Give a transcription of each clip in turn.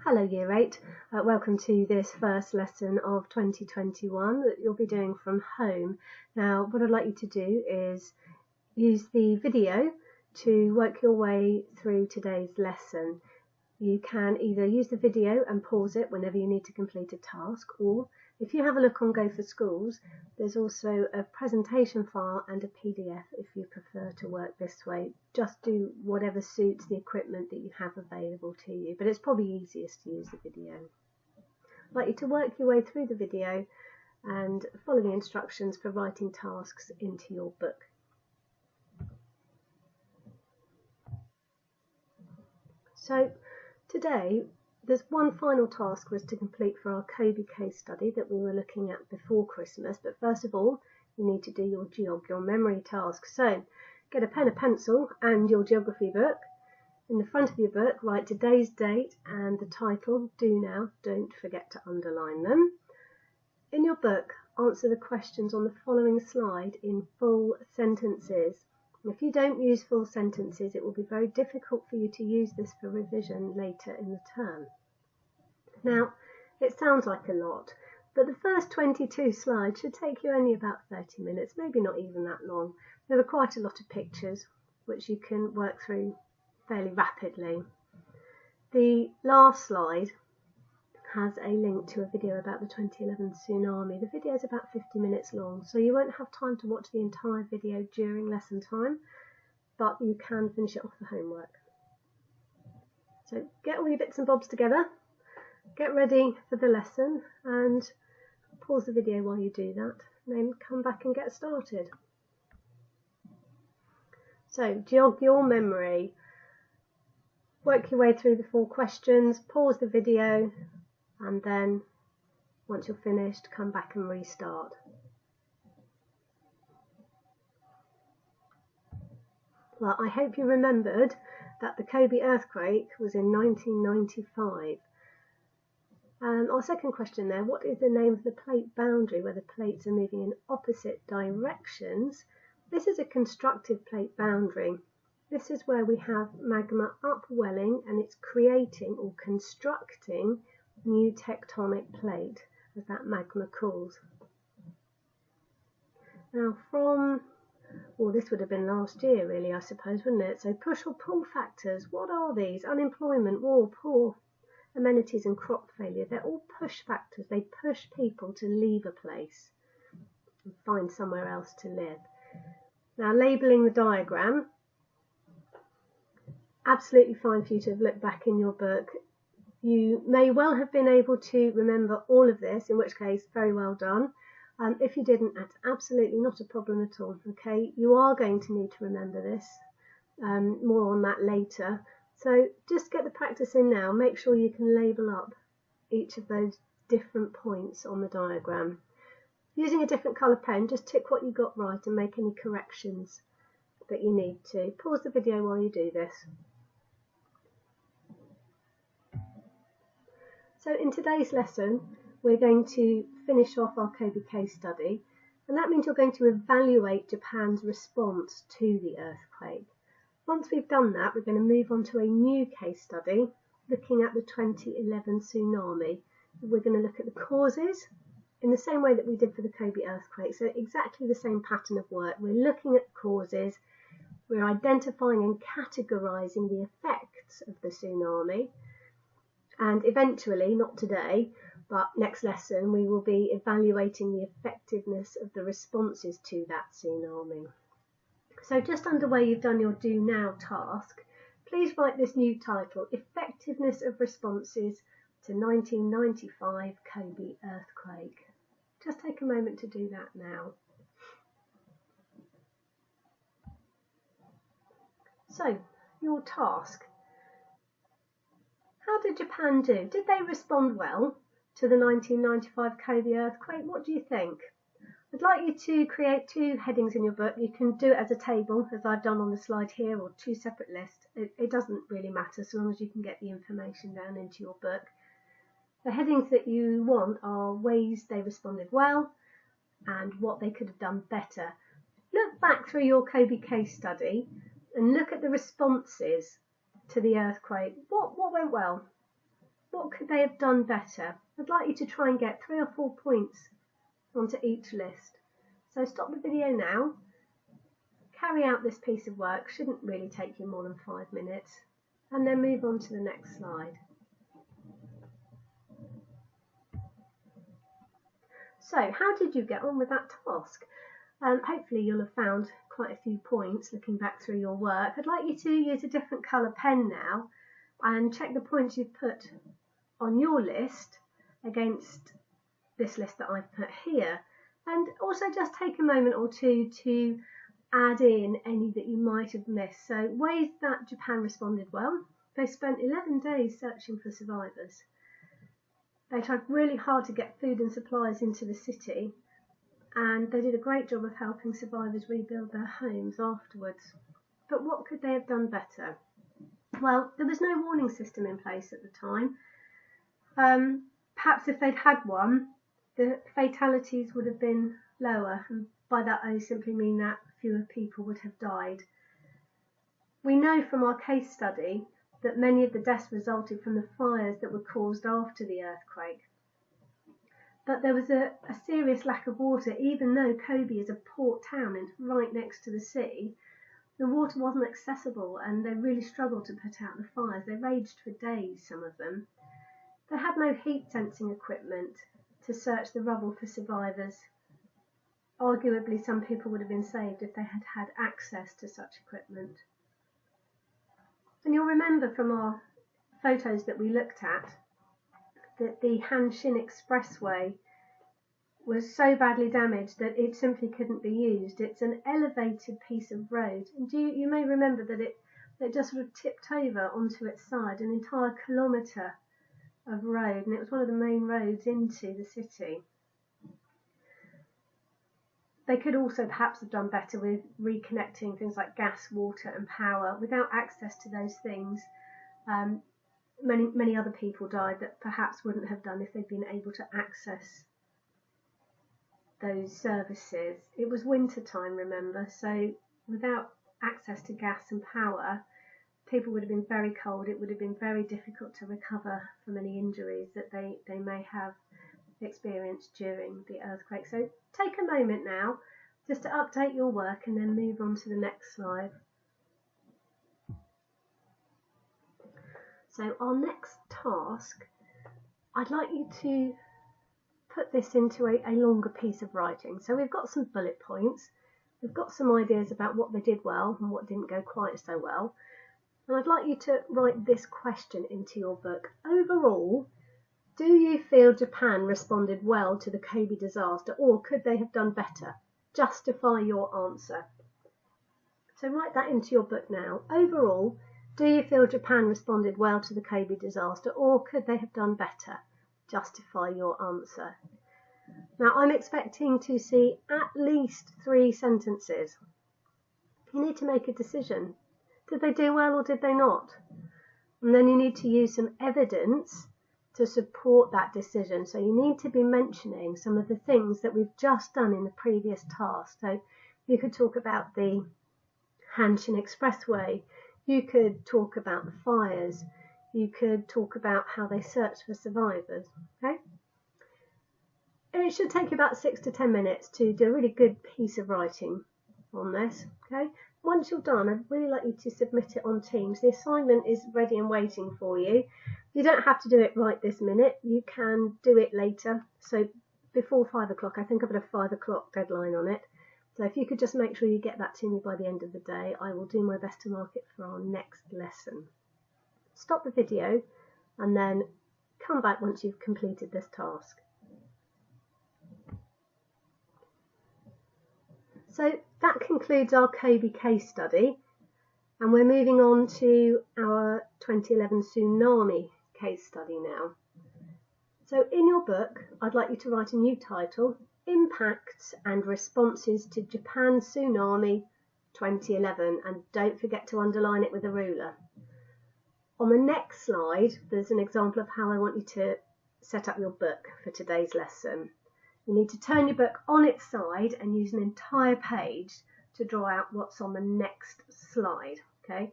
Hello Year 8, welcome to this first lesson of 2021 that you'll be doing from home. Now what I'd like you to do is use the video to work your way through today's lesson. You can either use the video and pause it whenever you need to complete a task, or if you have a look on Go for Schools, there's also a presentation file and a PDF if you prefer to work this way. Just do whatever suits the equipment that you have available to you, but it's probably easiest to use the video. I'd like you to work your way through the video and follow the instructions for writing tasks into your book. So today, there's one final task for us to complete for our COS case study that we were looking at before Christmas, but first of all, you need to do your memory task. So, get a pen and pencil and your geography book. In the front of your book, write today's date and the title, Do Now, Don't Forget to underline them. In your book, answer the questions on the following slide in full sentences. If you don't use full sentences, it will be very difficult for you to use this for revision later in the term. Now, it sounds like a lot, but the first 22 slides should take you only about 30 minutes, maybe not even that long. There are quite a lot of pictures which you can work through fairly rapidly. The last slide has a link to a video about the 2011 tsunami. The video is about 50 minutes long, so you won't have time to watch the entire video during lesson time, but you can finish it off the homework. So get all your bits and bobs together, get ready for the lesson, and pause the video while you do that, and then come back and get started. So jog your memory, work your way through the 4 questions, pause the video, and then once you're finished, come back and restart. Well, I hope you remembered that the Kobe earthquake was in 1995. Our second question there, what is the name of the plate boundary where the plates are moving in opposite directions? This is a constructive plate boundary. This is where we have magma upwelling and it's creating or constructing new tectonic plate as that magma cools. Now this would have been last year really, I suppose, wouldn't it? So push or pull factors, what are these? Unemployment, war, poor amenities and crop failure, they're all push factors. They push people to leave a place and find somewhere else to live. Now labelling the diagram, absolutely fine for you to have looked back in your book. You may well have been able to remember all of this, in which case, very well done. If you didn't, that's absolutely not a problem at all. Okay, you are going to need to remember this. More on that later. So just get the practice in now. Make sure you can label up each of those different points on the diagram. Using a different colour pen, just tick what you got right and make any corrections that you need to. Pause the video while you do this. So in today's lesson, we're going to finish off our Kobe case study, and that means you're going to evaluate Japan's response to the earthquake. Once we've done that, we're going to move on to a new case study, looking at the 2011 tsunami. We're going to look at the causes in the same way that we did for the Kobe earthquake, so exactly the same pattern of work. We're looking at causes, we're identifying and categorising the effects of the tsunami, and eventually, not today, but next lesson, we will be evaluating the effectiveness of the responses to that tsunami. So just under where you've done your Do Now task, please write this new title, Effectiveness of Responses to 1995 Kobe Earthquake. Just take a moment to do that now. So, your task. How did Japan do? Did they respond well to the 1995 Kobe earthquake? What do you think? I'd like you to create 2 headings in your book. You can do it as a table, as I've done on the slide here, or 2 separate lists. It doesn't really matter so long as you can get the information down into your book. The headings that you want are ways they responded well and what they could have done better. Look back through your Kobe case study and look at the responses to the earthquake. What went well? what could they have done better? I'd like you to try and get 3 or 4 points onto each list. So stop the video now, carry out this piece of work, shouldn't really take you more than 5 minutes, and then move on to the next slide. So how did you get on with that task? Hopefully you'll have found quite a few points looking back through your work. I'd like you to use a different colour pen now and check the points you've put on your list against this list that I've put here, and also just take a moment or two to add in any that you might have missed. So ways that Japan responded well: they spent 11 days searching for survivors. They tried really hard to get food and supplies into the city, and they did a great job of helping survivors rebuild their homes afterwards. But what could they have done better? Well, there was no warning system in place at the time. Perhaps if they'd had one, the fatalities would have been lower, and by that I simply mean that fewer people would have died. We know from our case study that many of the deaths resulted from the fires that were caused after the earthquake. But there was a serious lack of water. Even though Kobe is a port town and right next to the sea, the water wasn't accessible, and they really struggled to put out the fires. They raged for days, some of them. They had no heat sensing equipment to search the rubble for survivors. Arguably, some people would have been saved if they had had access to such equipment. And you'll remember from our photos that we looked at that the Hanshin Expressway was so badly damaged that it simply couldn't be used. It's an elevated piece of road, and you may remember that it just sort of tipped over onto its side, an entire kilometre of road, and it was one of the main roads into the city. They could also perhaps have done better with reconnecting things like gas, water and power. Without access to those things, many other people died that perhaps wouldn't have done if they'd been able to access those services. It was winter time, remember, so without access to gas and power, people would have been very cold. It would have been very difficult to recover from any injuries that they may have experienced during the earthquake. So take a moment now just to update your work and then move on to the next slide. So our next task, I'd like you to put this into a longer piece of writing. So we've got some bullet points, we've got some ideas about what they did well and what didn't go quite so well, and I'd like you to write this question into your book. Overall, do you feel Japan responded well to the Kobe disaster, or could they have done better? Justify your answer. So write that into your book now. Overall, do you feel Japan responded well to the Kobe disaster, or could they have done better? Justify your answer. Now I'm expecting to see at least 3 sentences. You need to make a decision. Did they do well or did they not? And then you need to use some evidence to support that decision. So you need to be mentioning some of the things that we've just done in the previous task. So you could talk about the Hanshin Expressway, you could talk about the fires, you could talk about how they searched for survivors. Okay? And it should take you about 6 to 10 minutes to do a really good piece of writing on this. Okay? Once you're done, I'd really like you to submit it on Teams. The assignment is ready and waiting for you. You don't have to do it right this minute. You can do it later. So before 5 o'clock, I think I've got a 5 o'clock deadline on it. So if you could just make sure you get that to me by the end of the day, I will do my best to mark it for our next lesson. Stop the video and then come back once you've completed this task. So that concludes our Kobe case study, and we're moving on to our 2011 tsunami case study now. So in your book, I'd like you to write a new title: Impacts and Responses to Japan Tsunami 2011, and don't forget to underline it with a ruler. On the next slide, there's an example of how I want you to set up your book for today's lesson. You need to turn your book on its side and use an entire page to draw out what's on the next slide. Okay?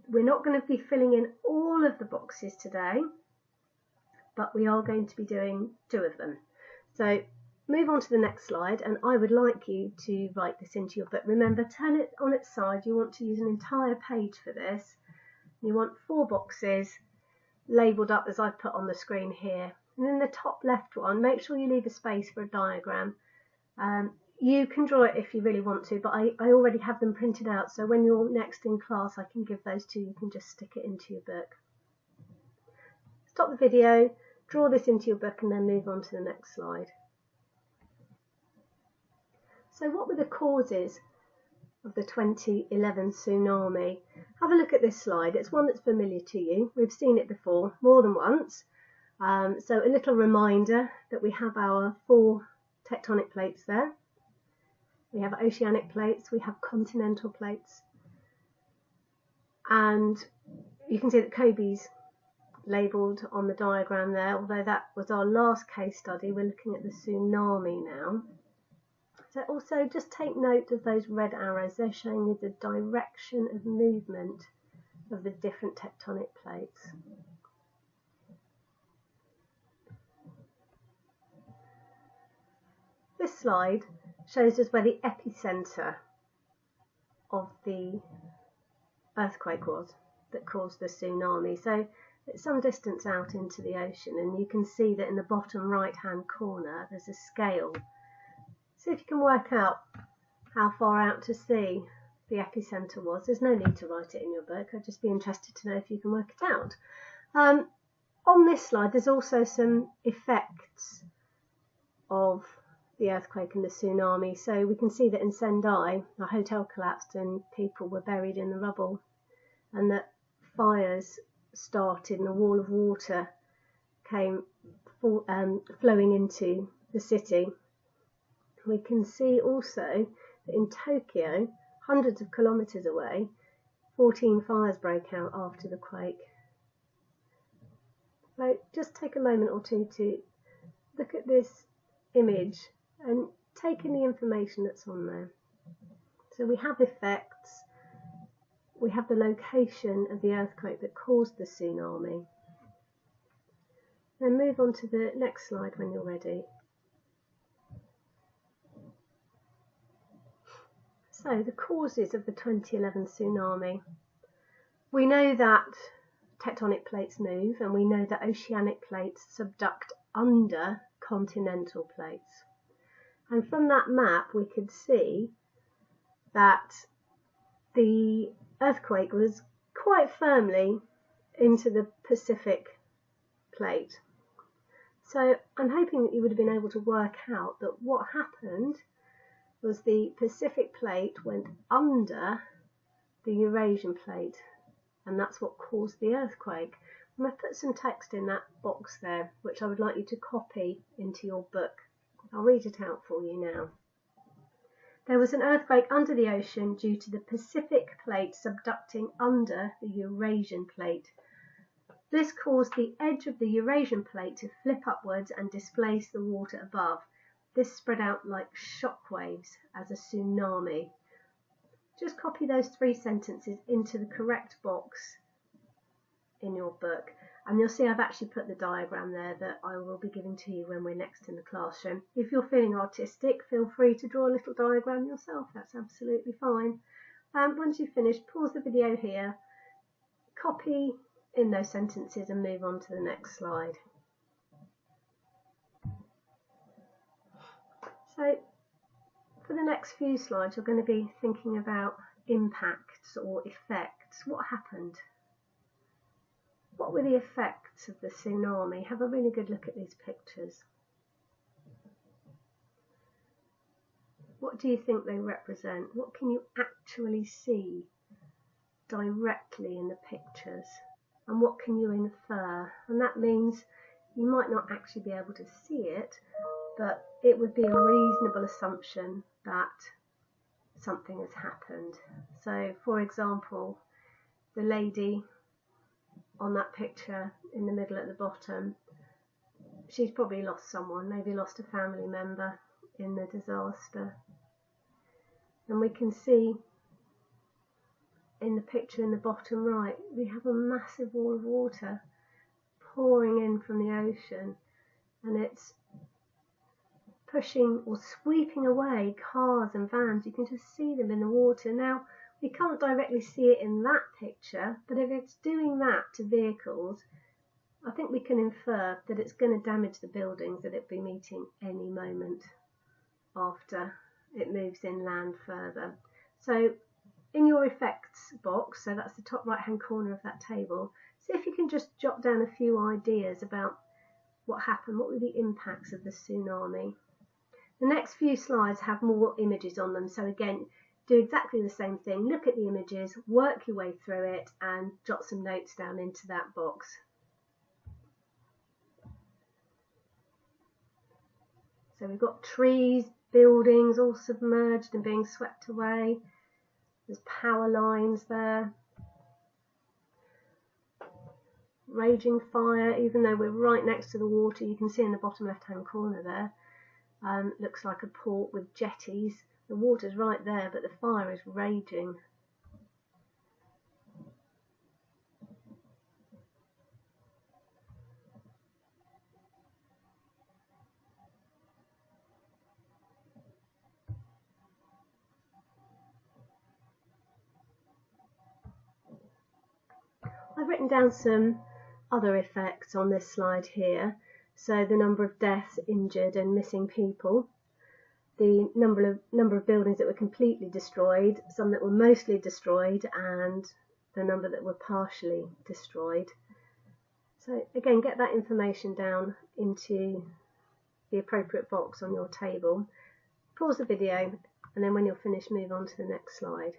We're not going to be filling in all of the boxes today. but we are going to be doing 2 of them. So move on to the next slide, and I would like you to write this into your book. Remember, turn it on its side. You want to use an entire page for this. You want 4 boxes labelled up as I've put on the screen here. And in the top left one, make sure you leave a space for a diagram. You can draw it if you really want to, but I already have them printed out, so when you're next in class I can give those to you. You can just stick it into your book. Stop the video, draw this into your book, and then move on to the next slide. So what were the causes of the 2011 tsunami? Have a look at this slide. It's one that's familiar to you. We've seen it before more than once. So a little reminder that we have our 4 tectonic plates there. We have oceanic plates, we have continental plates, and you can see that Kobe's labelled on the diagram there. Although that was our last case study, we're looking at the tsunami now. So also just take note of those red arrows. They're showing you the direction of movement of the different tectonic plates. This slide shows us where the epicentre of the earthquake was that caused the tsunami. So it's some distance out into the ocean, and you can see that in the bottom right hand corner there's a scale. See if you can work out how far out to sea the epicentre was. There's no need to write it in your book. I'd just be interested to know if you can work it out. On this slide there's also some effects of the earthquake and the tsunami. So we can see that in Sendai a hotel collapsed and people were buried in the rubble, and that fires started and a wall of water came flowing into the city. We can see also that in Tokyo, hundreds of kilometres away, 14 fires broke out after the quake. So just take a moment or two to look at this image and take in the information that's on there. So we have effects, we have the location of the earthquake that caused the tsunami. Then move on to the next slide when you're ready. So the causes of the 2011 tsunami. We know that tectonic plates move, and we know that oceanic plates subduct under continental plates. And from that map we could see that the earthquake was quite firmly into the Pacific plate. So I'm hoping that you would have been able to work out that what happened was the Pacific plate went under the Eurasian plate, and that's what caused the earthquake. And I've put some text in that box there, which I would like you to copy into your book. I'll read it out for you now. There was an earthquake under the ocean due to the Pacific plate subducting under the Eurasian plate. This caused the edge of the Eurasian plate to flip upwards and displace the water above. This spread out like shock waves as a tsunami. Just copy those 3 sentences into the correct box in your book, and you'll see I've actually put the diagram there that I will be giving to you when we're next in the classroom. If you're feeling artistic, feel free to draw a little diagram yourself. That's absolutely fine. Once you've finished, pause the video here, copy in those sentences and move on to the next slide. So for the next few slides you're going to be thinking about impacts or effects. What happened? What were the effects of the tsunami? Have a really good look at these pictures. What do you think they represent? What can you actually see directly in the pictures? And what can you infer? And that means you might not actually be able to see it, but it would be a reasonable assumption that something has happened. So, for example, the lady on that picture in the middle at the bottom, she's probably lost someone, maybe lost a family member in the disaster. And we can see in the picture in the bottom right, we have a massive wall of water pouring in from the ocean, and it's pushing or sweeping away cars and vans. You can just see them in the water. Now, we can't directly see it in that picture, but if it's doing that to vehicles, I think we can infer that it's going to damage the buildings that it'll be meeting any moment after it moves inland further. So in your effects box, so that's the top right hand corner of that table, see if you can just jot down a few ideas about what happened, what were the impacts of the tsunami. The next few slides have more images on them, so again, do exactly the same thing. Look at the images, work your way through it, and jot some notes down into that box. So we've got trees, buildings all submerged and being swept away. There's power lines there. Raging fire, even though we're right next to the water, you can see in the bottom left hand corner there, looks like a port with jetties. The water's right there, but the fire is raging. I've written down some other effects on this slide here. So the number of deaths, injured and missing people, the number of buildings that were completely destroyed, some that were mostly destroyed, and the number that were partially destroyed. So again, get that information down into the appropriate box on your table. Pause the video, and then when you're finished, move on to the next slide.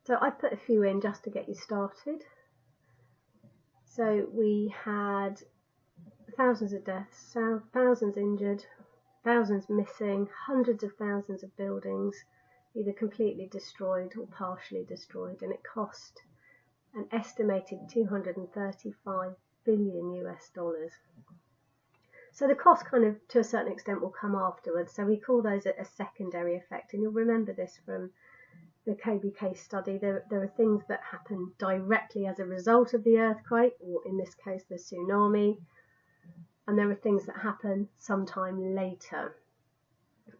So I've put a few in just to get you started. So we had thousands of deaths, thousands injured, thousands missing, hundreds of thousands of buildings either completely destroyed or partially destroyed, and it cost an estimated $235 billion US. So the cost kind of to a certain extent will come afterwards, so we call those a secondary effect, and you'll remember this from the Kobe case study. There are things that happen directly as a result of the earthquake, or in this case the tsunami, and there are things that happen sometime later,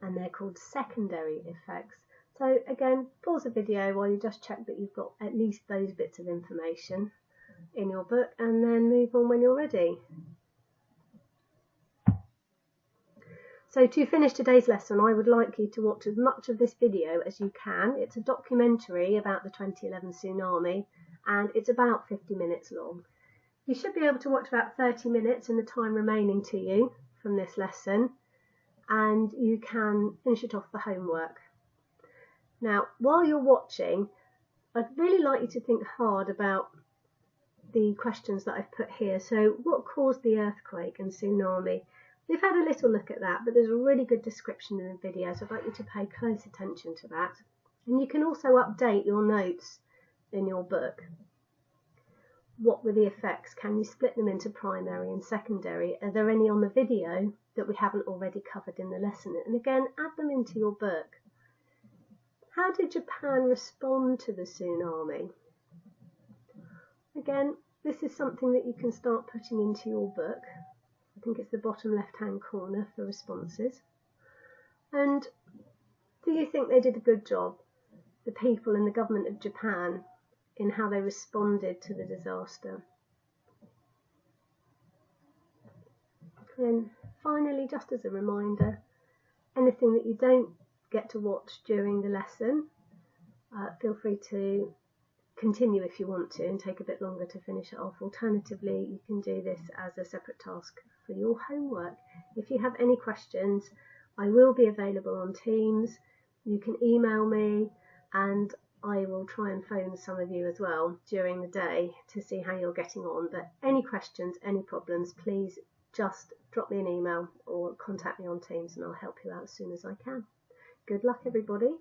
and they're called secondary effects. So again, pause the video while you just check that you've got at least those bits of information in your book, and then move on when you're ready. So to finish today's lesson, I would like you to watch as much of this video as you can. It's a documentary about the 2011 tsunami, and it's about 50 minutes long. You should be able to watch about 30 minutes in the time remaining to you from this lesson, and you can finish it off for homework. Now, while you're watching, I'd really like you to think hard about the questions that I've put here. So what caused the earthquake and tsunami? We've had a little look at that, but there's a really good description in the video, so I'd like you to pay close attention to that. And you can also update your notes in your book. What were the effects? Can you split them into primary and secondary? Are there any on the video that we haven't already covered in the lesson? And again, add them into your book. How did Japan respond to the tsunami? Again, this is something that you can start putting into your book. I think it's the bottom left-hand corner for responses. And do you think they did a good job, the people and the government of Japan, in how they responded to the disaster? And finally, just as a reminder, anything that you don't get to watch during the lesson, feel free to continue if you want to and take a bit longer to finish it off. Alternatively, you can do this as a separate task for your homework. If you have any questions, I will be available on Teams. You can email me, and I will try and phone some of you as well during the day to see how you're getting on. But any questions, any problems, please just drop me an email or contact me on Teams, and I'll help you out as soon as I can. Good luck, everybody.